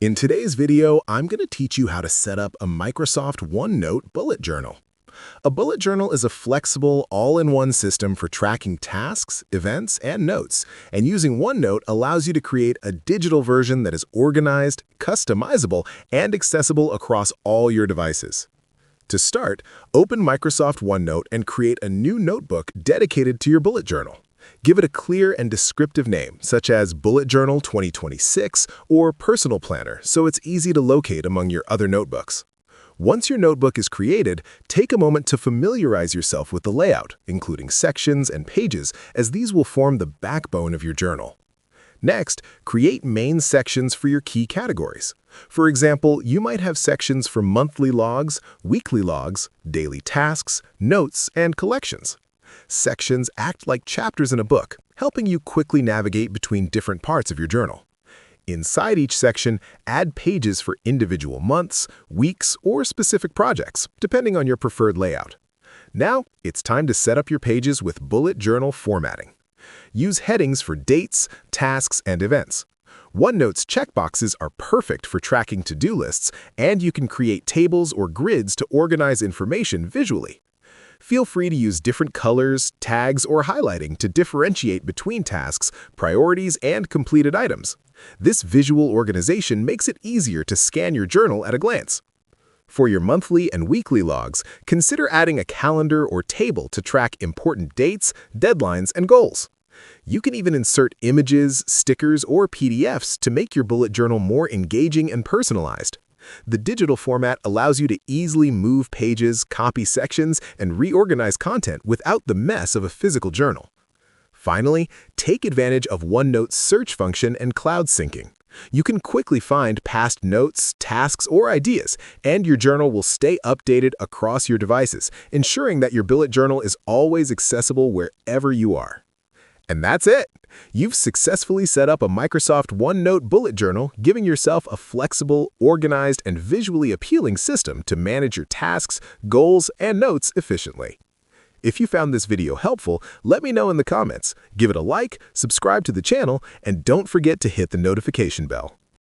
In today's video, I'm going to teach you how to set up a Microsoft OneNote bullet journal. A bullet journal is a flexible, all-in-one system for tracking tasks, events, and notes, and using OneNote allows you to create a digital version that is organized, customizable, and accessible across all your devices. To start, open Microsoft OneNote and create a new notebook dedicated to your bullet journal. Give it a clear and descriptive name, such as Bullet Journal 2026 or Personal Planner, so it's easy to locate among your other notebooks. Once your notebook is created, take a moment to familiarize yourself with the layout, including sections and pages, as these will form the backbone of your journal. Next, create main sections for your key categories. For example, you might have sections for monthly logs, weekly logs, daily tasks, notes, and collections. Sections act like chapters in a book, helping you quickly navigate between different parts of your journal. Inside each section, add pages for individual months, weeks, or specific projects, depending on your preferred layout. Now, it's time to set up your pages with bullet journal formatting. Use headings for dates, tasks, and events. OneNote's checkboxes are perfect for tracking to-do lists, and you can create tables or grids to organize information visually. Feel free to use different colors, tags, or highlighting to differentiate between tasks, priorities, and completed items. This visual organization makes it easier to scan your journal at a glance. For your monthly and weekly logs, consider adding a calendar or table to track important dates, deadlines, and goals. You can even insert images, stickers, or PDFs to make your bullet journal more engaging and personalized. The digital format allows you to easily move pages, copy sections, and reorganize content without the mess of a physical journal. Finally, take advantage of OneNote's search function and cloud syncing. You can quickly find past notes, tasks, or ideas, and your journal will stay updated across your devices, ensuring that your bullet journal is always accessible wherever you are. And that's it! You've successfully set up a Microsoft OneNote bullet journal, giving yourself a flexible, organized, and visually appealing system to manage your tasks, goals, and notes efficiently. If you found this video helpful, let me know in the comments. Give it a like, subscribe to the channel, and don't forget to hit the notification bell.